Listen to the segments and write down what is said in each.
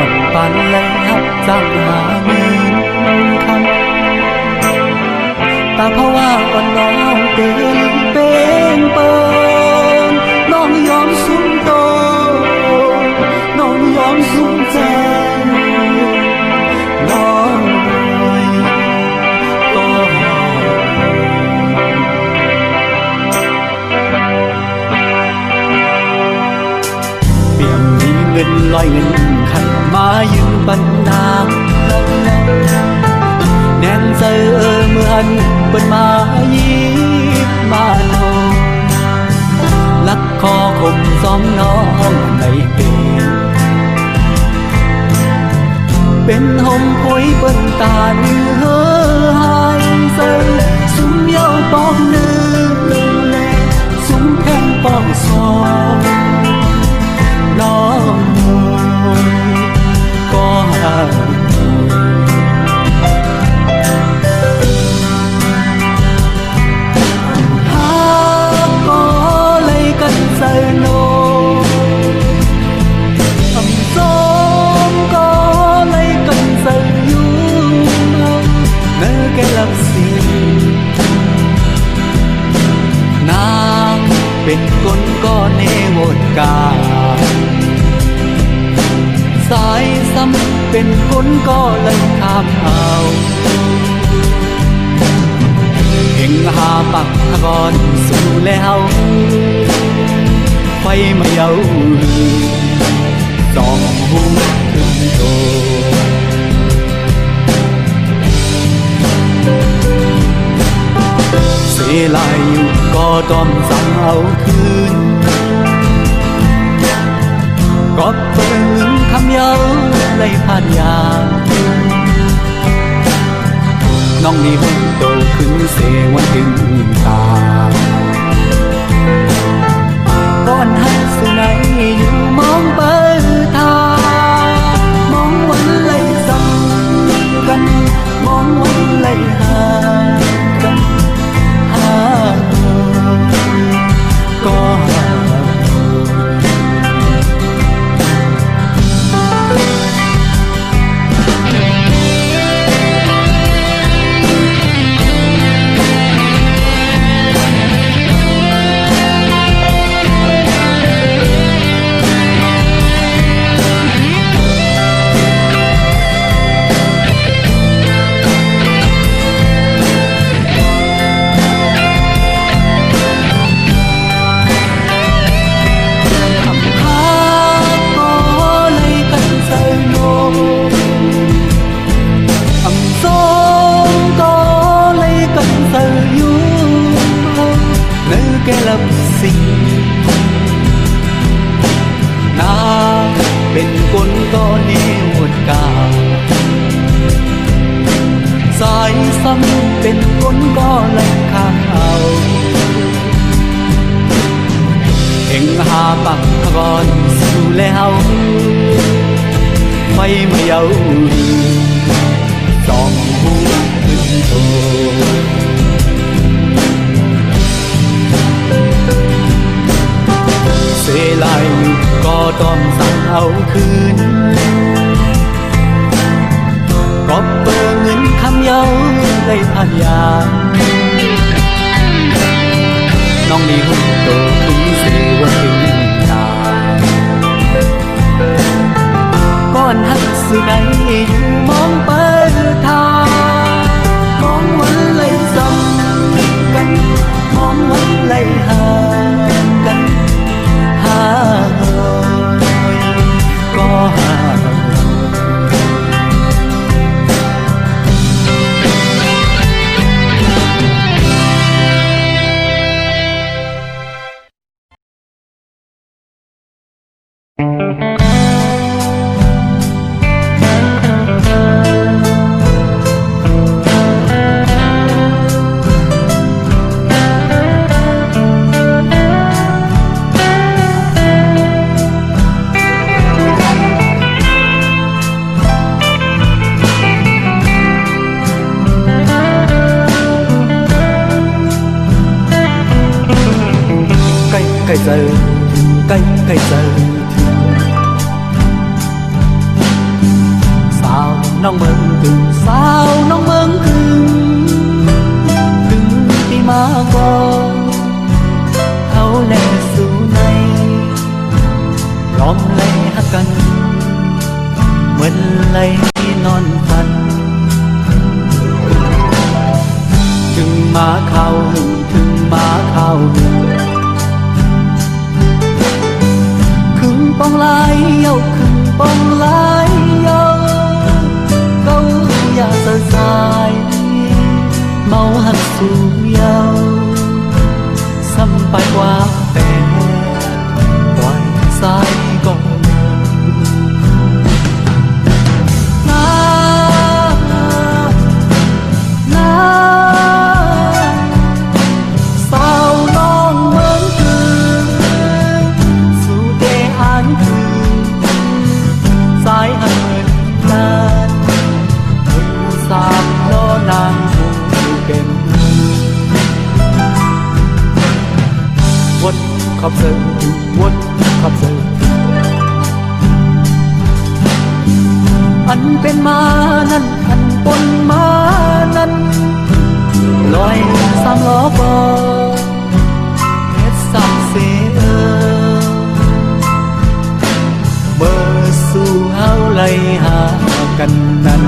ดปันเลยฮับจังหาเงินคำตาเพราะว่าอ่อนน้องเป็นเปินน้องยอมสุ่มโตน้องยอมสุ่มใจน้องก็เปี่ยมมีเงินลอยเงินขันมายืมปันนาแน่นใจเมื่อหันเปิดมายิบมาโนลักคอคมซ้อมน้องในเป็นหมผุยเปิ้นตาเนื้อหายใจสุ่มเย้าปอกเนื้อสุ่มแทงปอกซองน้องก็หาเป็นคนก็เนวดกาสายซ้ำเป็นคนก็เลยข้ามเอาเห็นหาปักก่อนสู่แล้วไฟมาเย้าสองหูถึงโตเสียลายอยู่ก็ต้องสั่งเอาคืนก็เปิงคำเย้าเลยผ่านยาน้องนี่หุ่นโตขึ้นเสวันถึงตาก้อนหักสุนัยอยู่มองเปิดทามองวันเลยซ้ำกันมองวันเลยห่างกันก็แกลับสิ่งนาเป็นคนก็เนวดกาสายซ้ำเป็นคนก็ไหลข้างเอาเอ็งหาปักก่อนสู่แล้วไฟมาเย้าสองหูขึ้นโตเสียลายก็ต้องสั่งเอาคืนก็เปิดเงินคำเย้าได้ผ่านยาน้องนี่หุ่นโตขึ้นเสวันถึงตาก้อนหักสุนัยอยู่มองเปิดทามองวันเลยซ้ำกันมองวันเลยห่างกันก็หาgiờ cây giờ น้องเมืองกึ่งสาวน้องเมืองกึ่งที่มาก่อนเขาแลสู่ในล้อมไล่หักกันเหมือนไล่นอนฝันถึงมาข่าวหึงถึงมาข่าวหึงขึงปองลายเย้าขึงปองลายเย้าเก้าอย่าสะสายเมาหักสู่เย้าซ้ำไปกว่าแต่ปล่อยสายก่อนขับเสิร์ฟวนขับเสิร์ฟอันเป็นมานั้นอันปนมานั้นลอยสามล้อบอเฮ็ดสามเสียเบอร์สู่เฮาไล่หากันนั้น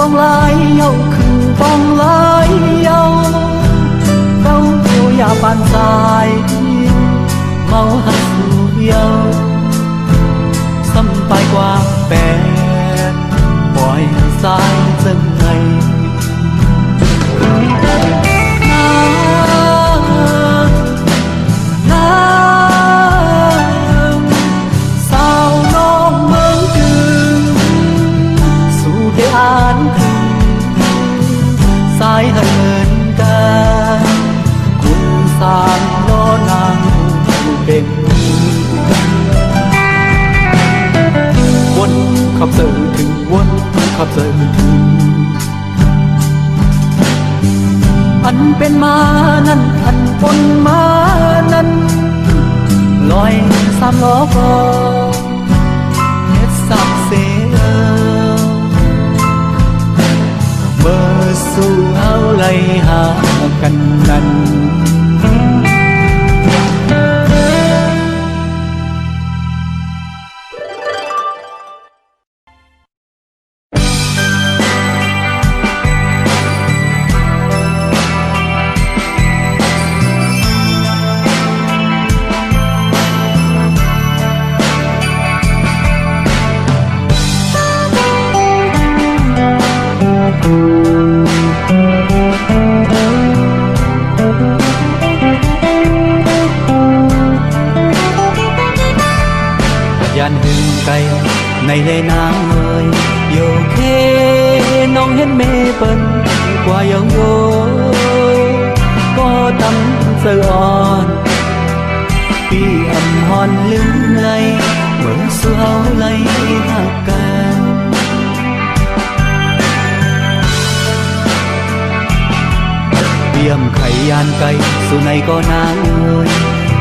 ปองลายเย้าขึงปองลายเย้าเก้าเกี่ยวอย่าปานสายเมาหักสู่เย้าซ้ำไปกว่าแปดปล่อยสายจังไงสายให้เหมือนกันคุณสามล้อนางผู้เป็นวนขับเสิร์ฟถึงวนขับเสิร์ฟถึงอันเป็นมานั้นอันปนมานั้นลอยสามล้อก็เฮ็ดสามเสียเบอร์สู่เฮาไล่หากันนั้นยันหึงไกลในเลนางเอ่ยโยเคน้องเห็นเมเปิ้นกว่ายังโยก็ตำเสืออ่อนปีอำฮอนลืมไหลเหมือนสู่เฮาไหลหักกันเปี่ยมไข่ยานไก่สู่ในก็นางเอ่ย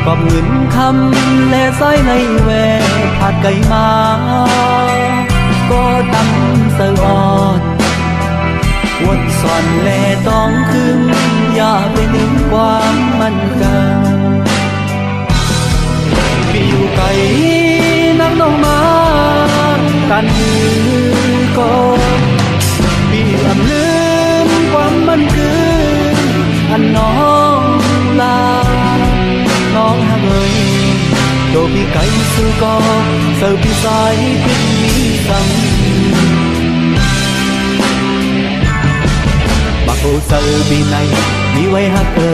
กอบเงินคำและสายในแวผัดไก่มาก็ตำเสืออ่อนวนสอนแลต้องคืนอย่าไปลืมความมันกันปีอยู่ไกลนักน้องมากันหือก็ปีอำลืมความมันคืออันน้องลาน้องหักเอ่ยโดพี่ไก่ซื้อก็เสิร์ฟพี่สายพิษมีสังบักโอเสิร์ฟพี่ในมีไว้หักเอ่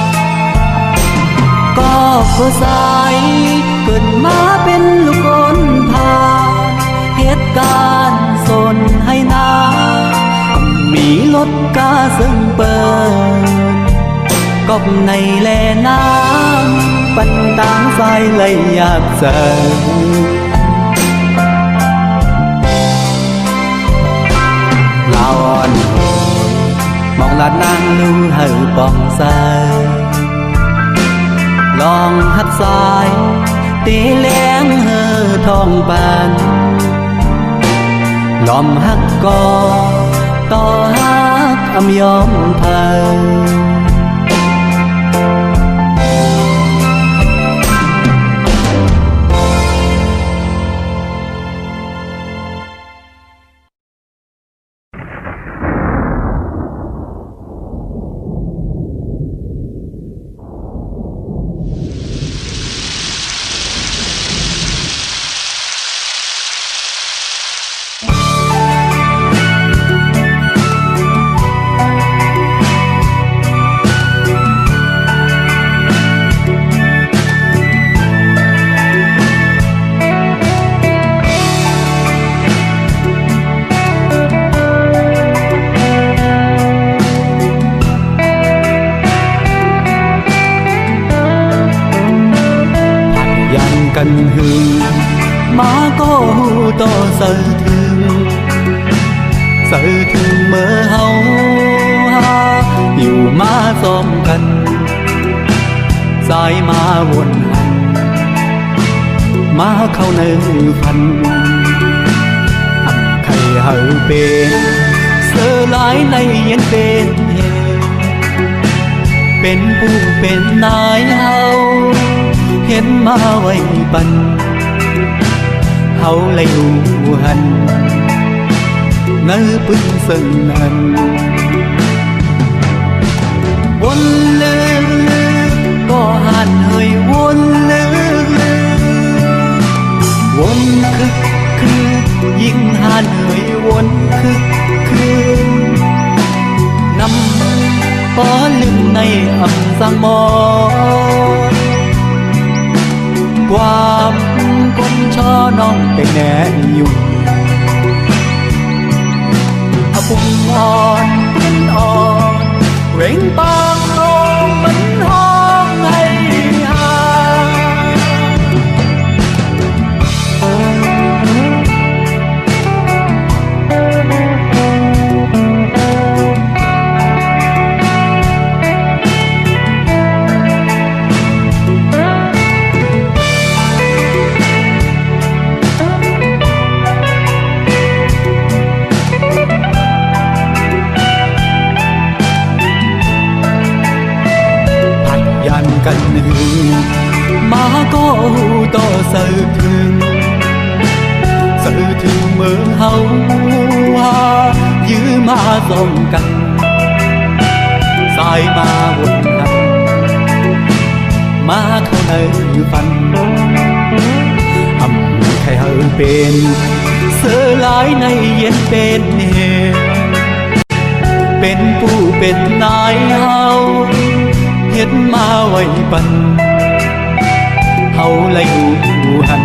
อกก็สายเกิดมาเป็นลูกคนพาเหตุการณ์สนให้นามีรถกาซึ่งเปิดกบในแลน้ำปันต่างสายเลยอยากเจอลาวอ่อนมองลาดนางลูเหือปองใสลองหัดสายตีแหลงเหือทองปานล้อมหักกอต่อหักอำยอมเพอกันหึงมาก็หูต่อเสือถึงเมื่อเฮาหาอยู่มาซ้อมกันสายมาวนหันมาเข้าในพันอันใครเฮาเป็นเสือหลายในเย็นเป็นเหตุเป็นผู้เป็นนายเฮาเห็นมาไว้ปันเฮาเลยหูหันเงือปึ้งซึ่งนั้นวนเลือกก็หันเฮยวนเลือกวนคือยิ่งหันเฮยวนคือนำป้อลืมในอำสังมอความคนช่อน้องเป็นแน่อยู่ปุ่มอ่อนปืนอ่อนเร่งปางลงมันห้องให้หากันหนึ่งมาก็ต่อเสือถึงเมื่อเฮายื้อมาส่องกันสายมาวนกันมาเข้าในฝันอำใครเฮาเป็นเสือหลายในเย็นเป็นเหตุเป็นผู้เป็นนายเฮาเห็นมาไว้ปันเฮาเลยอยู่หัน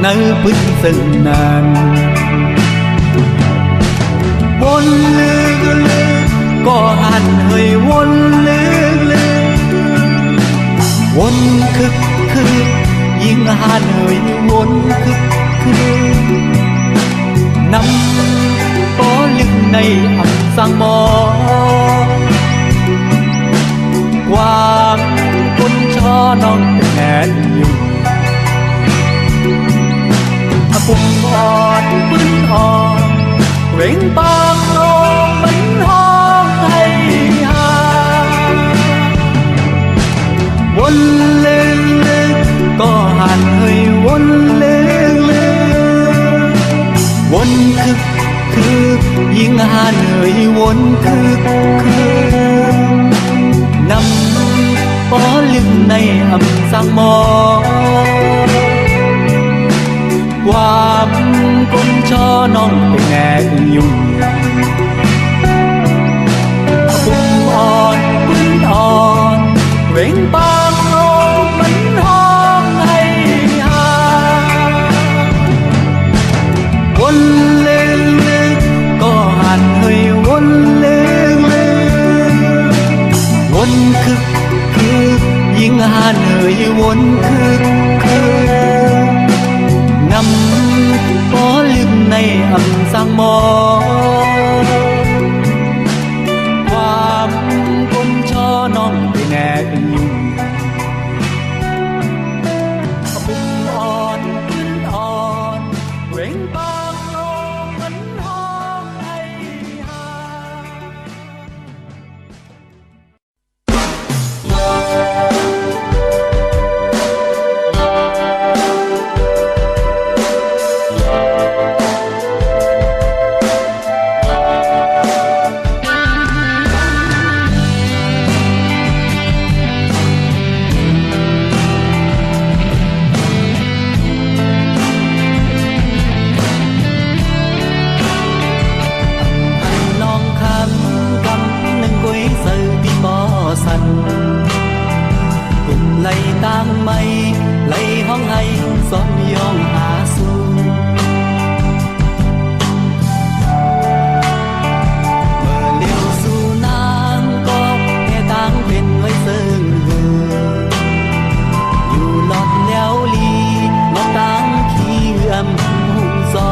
เนื้อพึ่งซึ่งนานวนลึกก็หันเฮยวนลึกวนคือยิ่งหันเฮยวนนำป้อลึกในอับสังมอความคนช่อน้องเป็นแน่อยู่ปุ่มอ่อนปืนอ่อนเร่งปางลงมันห้องให้หาวนเลือกก็หันเฮยวนเลือกวนคือยิ่งหันเฮยวนคือนำป้อลึกในอำสังมอความคนช่อน้องเป็นแน่อยู่ปุ่มอ่อนปืนอ่อนเร่งปางล วนคือนำบ่ลืมในอำสังมอความกุมช่อน้องไปแน่อยู่บุญอ่อนขึ้นอ่อนเร่งปากลงมันห้องให้หาไล่ต่างไม่ไล่ห้องให้สมยองหาสู่เมื่อเลี้ยวสู่นางก็แค่ต่างเป็นไว้ซึ่งอยู่หลอดแล้วลีนกต่างขี้เหือมหุ่นซอ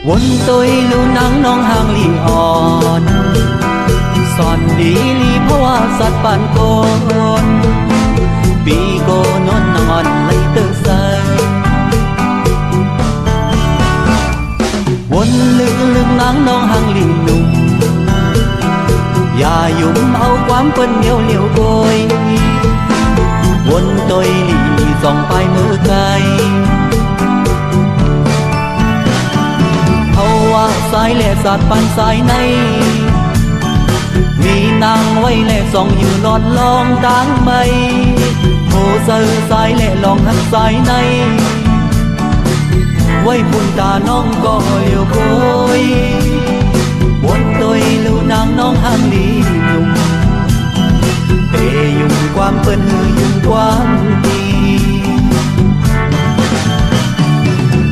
วนtôi lưu nắngน้องห่างลีอ่อนสอนดีลีเพราะว่าสัตว์ปานโกนปีโกนนนอนไล่เตอใสวนลึก อย่ายุ่มเอาความเปิ้นเหนียวเหลียวโกยวนตอยหลีส่องไปมือไกลเขาว่าสายแหล่สัตว์ปันสายในมีนางไว้แหล่ส่องอยู่หลอดลองตั้งไม่โหเซอสายแหล่ลองหักสายในไว้ปุ่นตาน้องก็เหลียวโกยวนตอยลูนางน้องห้างลียุ่มเตยุ่มความเปิ้นหือยุ่มความดี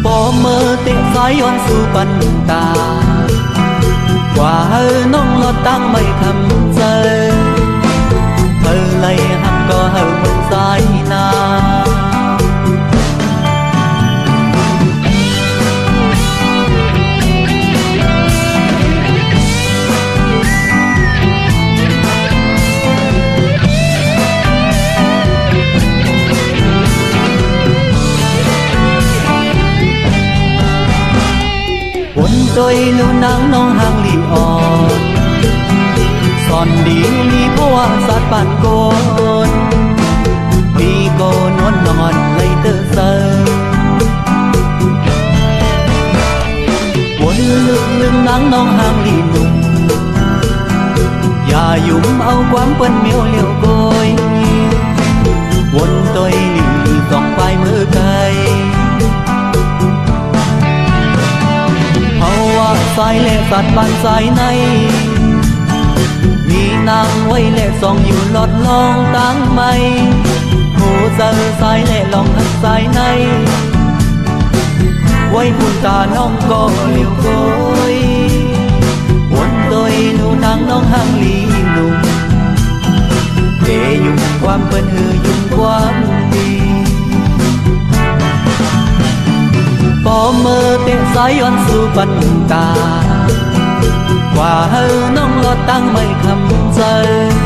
ปอเมื่อเตะสายย้อนสู่ปันตากว่าเฮอน้องลอดตั้งไม่คำเจอเธอไล่หักก็เฮอเหมือนสายนาวนตอยลูนางน้องห่างลีอ่อนสอนดีลีเพราะว่าสัตว์ป่านโกนปีโกนวนนอนไล่เตอเซอวนลึกลึงนางน้องห่างลีหนุ่มอย่ายุ่มเอาความเปิ้นเหมียวเหลียวโกยวนตอยลีส่องไปมือไกลสายแหล่สัตว์ปันสายในมีนางไว้แหล่ส่องอยู่หลอดลองตั้งไม่โหเจอสายแหล่ลองหักสายในไว้ปุ่นตาน้องก็เหลียวโกยวนตอยลูนางน้องห่างลีหนุ่มเตยุ่มความเปิ้นหือยุ่มความดีปอเมื่อเตะสายย้อนสู่ปันตากว่าเฮอน้องลอดตั้งไม่คำเจอ